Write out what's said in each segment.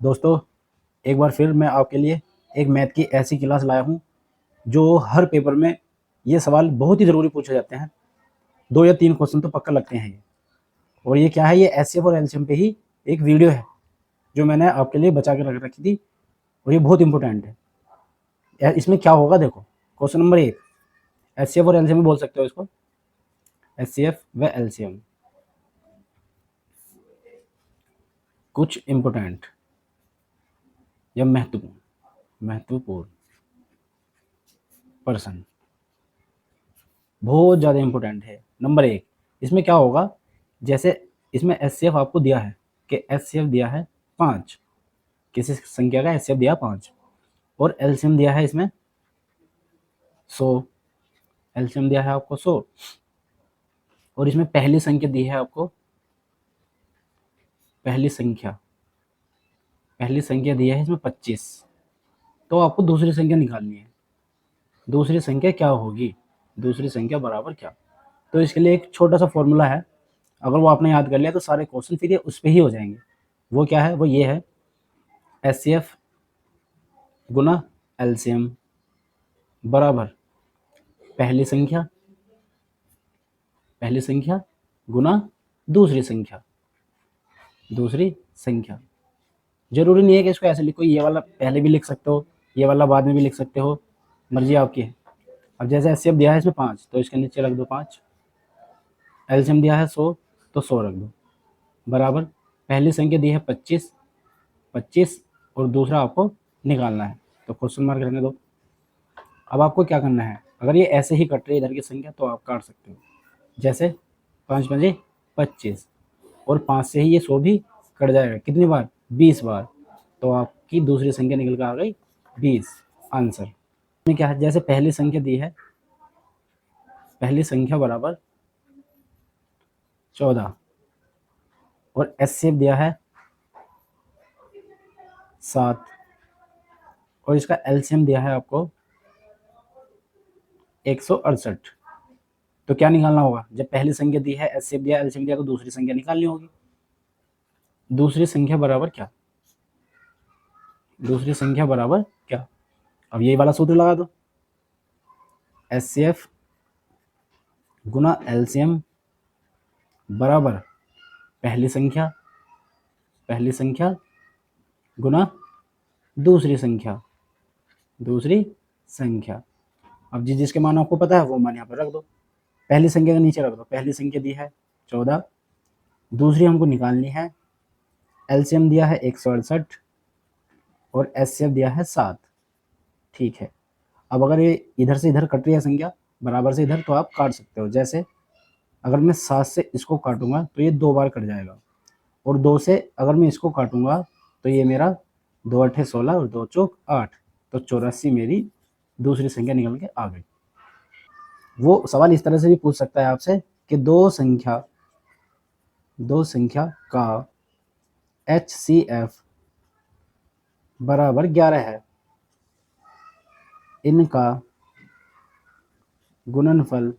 दोस्तों, एक बार फिर मैं आपके लिए एक मैथ की ऐसी क्लास लाया हूँ जो हर पेपर में ये सवाल बहुत ही ज़रूरी पूछे जाते हैं। 2 या 3 क्वेश्चन तो पक्का लगते हैं ये। और ये क्या है, ये एचसीएफ और एलसीएम पे ही एक वीडियो है जो मैंने आपके लिए बचा के रख रखी थी और ये बहुत इंपॉर्टेंट है। इसमें क्या होगा देखो, क्वेश्चन नंबर 1 एचसीएफ और एलसीएम बोल सकते हो इसको, एचसीएफ व एलसीएम। कुछ इंपॉर्टेंट या महत्वपूर्ण पर्सन, बहुत ज़्यादा इंपॉर्टेंट है। नंबर 1 इसमें क्या होगा, जैसे इसमें एचसीएफ आपको दिया है कि एचसीएफ दिया है 5, किसी संख्या का एचसीएफ दिया 5 और एलसीएम दिया है इसमें 100, एलसीएम दिया है आपको 100 और इसमें पहली संख्या दी है आपको, पहली संख्या दी है इसमें 25। तो आपको दूसरी संख्या निकालनी है। दूसरी संख्या क्या होगी, दूसरी संख्या बराबर क्या। तो इसके लिए एक छोटा सा फॉर्मूला है, अगर वो आपने याद कर लिया तो सारे क्वेश्चन फिर ये उस पर ही हो जाएंगे। वो क्या है, वो ये है एचसीएफ गुना एलसीएम बराबर पहली संख्या गुना दूसरी संख्या। जरूरी नहीं है कि इसको ऐसे लिखो, ये वाला पहले भी लिख सकते हो, ये वाला बाद में भी लिख सकते हो, मर्जी आपकी है। अब जैसे एचसीएफ दिया है इसमें 5 तो इसके नीचे रख दो 5, एलसीएम दिया है 100 तो 100 रख दो बराबर पहली संख्या दी है 25 और दूसरा आपको निकालना है तो क्वेश्चन मार्क रहने दो। अब आपको क्या करना है, अगर ये ऐसे ही कट रही है इधर की संख्या तो आप काट सकते हो, जैसे 5 5 25 और 5 से ही ये 100 भी कट जाएगा, कितनी बार 20 बार, तो आपकी दूसरी संख्या निकल कर आ गई 20 आंसर। में क्या है, जैसे पहली संख्या दी है, पहली संख्या बराबर 14 और एचसीएफ दिया है 7 और इसका एलसीएम दिया है आपको 168। तो क्या निकालना होगा, जब पहली संख्या दी है, एचसीएफ दिया, एलसीएम दिया, तो दूसरी संख्या निकालनी होगी। दूसरी संख्या बराबर क्या, दूसरी संख्या बराबर क्या। अब यही वाला सूत्र लगा दो, एचसीएफ गुना एलसीएम बराबर पहली संख्या गुना दूसरी संख्या। अब जिसके मान आपको पता है वो मान यहाँ पर रख दो, पहली संख्या के नीचे रख दो। पहली संख्या दी है 14, दूसरी हमको निकालनी है, एलसीएम दिया है 168 और एचसीएफ दिया है 7। ठीक है, अब अगर ये इधर से इधर कट रही है संख्या बराबर से इधर, तो आप काट सकते हो। जैसे अगर मैं 7 से इसको काटूंगा तो ये 2 बार कट जाएगा और 2 से अगर मैं इसको काटूंगा तो ये मेरा 2 8 16 और 2 चौक 8, तो 84 मेरी दूसरी संख्या निकल के आ गई। वो सवाल इस तरह से भी पूछ सकता है आपसे कि दो संख्या का HCF बराबर 11 है, इनका गुणनफल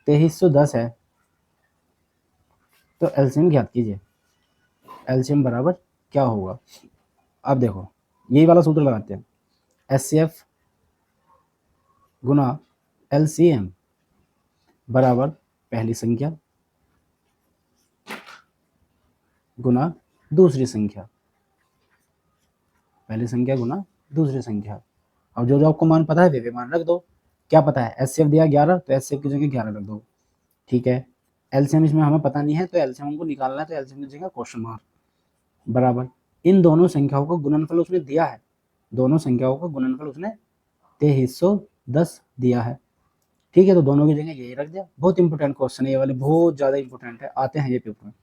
2310 है, तो एलसीएम ज्ञात कीजिए। एलसीएम बराबर क्या होगा। अब देखो यही वाला सूत्र लगाते हैं, एचसीएफ गुना एलसीएम बराबर पहली संख्या गुना दूसरी संख्या, पहली संख्या गुना दूसरी संख्या। अब जो जो आपको मान पता है वे मान रख दो। क्या पता है, एचसीएफ दिया 11 तो एचसीएफ की जगह 11 रख दो। ठीक है, एलसीएम इसमें हमें पता नहीं है तो एलसीएम हमको निकालना है, तो एलसीएम की जगह क्वेश्चन मार्क बराबर इन दोनों संख्याओं का गुणनफल उसने दिया है, दोनों संख्याओं का गुणनफल उसने 2310 दिया है। ठीक है, तो दोनों की जगह यही रख दिया। बहुत इंपॉर्टेंट क्वेश्चन है ये वाले, बहुत ज़्यादा इंपॉर्टेंट है, आते हैं ये पेपर में।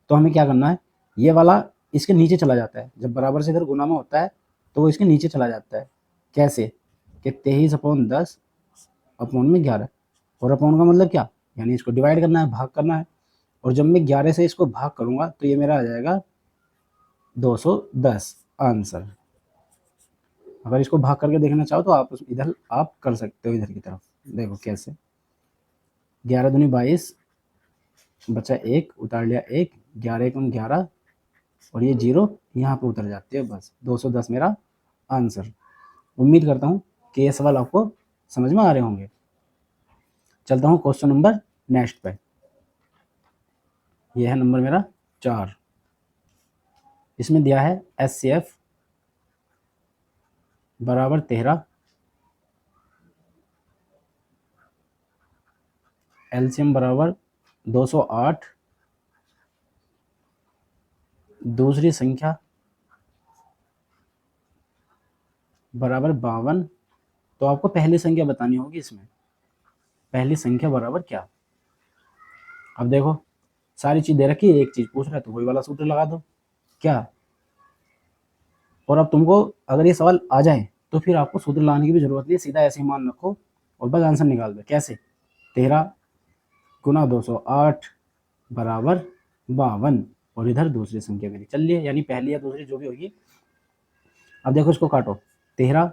तो हमें क्या करना है, ये वाला इसके नीचे चला जाता है, जब बराबर से इधर गुना में होता है तो वो इसके नीचे चला जाता है। कैसे कि 23/10 अपॉन में 11, और अपॉन का मतलब क्या, यानी इसको डिवाइड करना है, भाग करना है। और जब मैं 11 से इसको भाग करूंगा तो ये मेरा आ जाएगा 210 आंसर। अगर इसको भाग करके देखना चाहो तो आप इधर आप कर सकते हो, इधर की तरफ देखो कैसे, 11 दूनी 22 बचा 1, उतार लिया 1, 11 एकम 11 और ये 0 यहाँ पे उतर जाती है, बस 210 मेरा आंसर। उम्मीद करता हूँ कि ये सवाल आपको समझ में आ रहे होंगे। चलता हूँ क्वेश्चन नंबर नेक्स्ट पे। ये है नंबर मेरा 4। इसमें दिया है HCF बराबर 13, LCM बराबर 208, दूसरी संख्या बराबर 52। तो आपको पहली संख्या बतानी होगी इसमें, पहली संख्या बराबर क्या। अब देखो सारी चीज दे रखी है, एक चीज पूछ रहा है तो वही वाला सूत्र लगा दो क्या। और अब तुमको अगर ये सवाल आ जाए तो फिर आपको सूत्र लगाने की भी जरूरत नहीं है, सीधा ऐसे ही मान रखो और बस आंसर निकाल दो। कैसे? 13 गुना 208 बराबर 52 और इधर दूसरी संख्या मेरी चल रही है, यानी पहली या दूसरी जो भी होगी। अब देखो इसको काटो, 13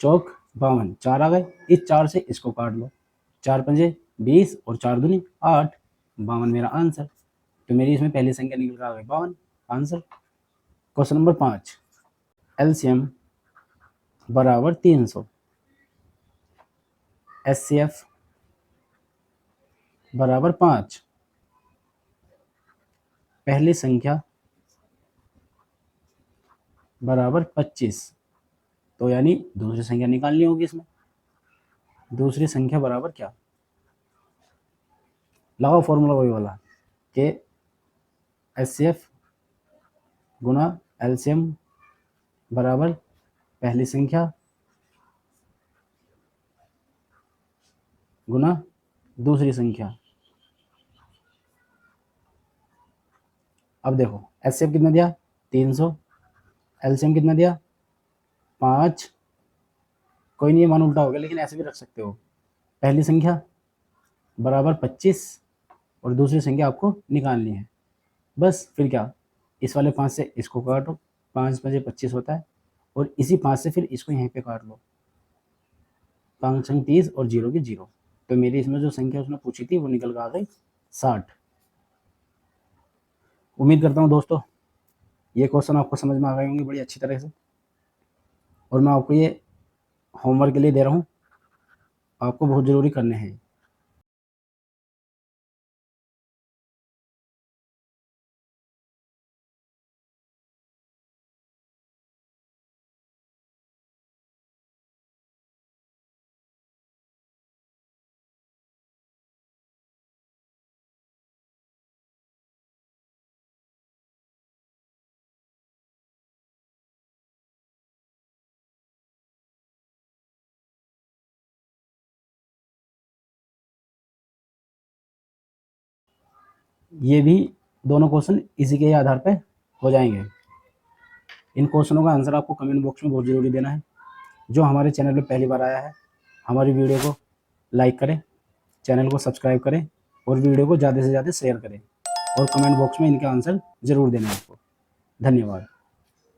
चौक 52, 4 आ गए, इस 4 से इसको काट लो, 4 पंजे 20 और 4 दूनी 8, 52 मेरा आंसर। तो मेरी इसमें पहली संख्या निकल कर आ गई 52 आंसर। क्वेश्चन नंबर 5, एलसीएम बराबर 300, एचसीएफ बराबर 5, पहली संख्या बराबर 25। तो यानी दूसरी संख्या निकालनी होगी इसमें। दूसरी संख्या बराबर क्या, लगाओ फॉर्मूला वही वाला कि एचसीएफ गुना एलसीएम बराबर पहली संख्या गुना दूसरी संख्या। अब देखो एचसीएफ कितना दिया 300, एलसीएम कितना दिया 5, कोई नहीं ये मान उल्टा हो गया लेकिन ऐसे भी रख सकते हो। पहली संख्या बराबर 25 और दूसरी संख्या आपको निकालनी है। बस फिर क्या, इस वाले 5 से इसको काटो, 5 5 25 होता है और इसी 5 से फिर इसको यहीं पे काट लो, 5 छंग 30 और 0 की 0। तो मेरी इसमें जो संख्या उसने पूछी थी वो निकल कर आ गई 60। उम्मीद करता हूँ दोस्तों ये क्वेश्चन आपको समझ में आ गए होंगे बड़ी अच्छी तरह से, और मैं आपको ये होमवर्क के लिए दे रहा हूँ, आपको बहुत ज़रूरी करने हैं। ये भी दोनों क्वेश्चन इसी के आधार पे हो जाएंगे। इन क्वेश्चनों का आंसर आपको कमेंट बॉक्स में बहुत ज़रूरी देना है। जो हमारे चैनल पे पहली बार आया है हमारी वीडियो को लाइक करें, चैनल को सब्सक्राइब करें और वीडियो को ज़्यादा से ज़्यादा शेयर करें और कमेंट बॉक्स में इनका आंसर ज़रूर देना आपको। धन्यवाद।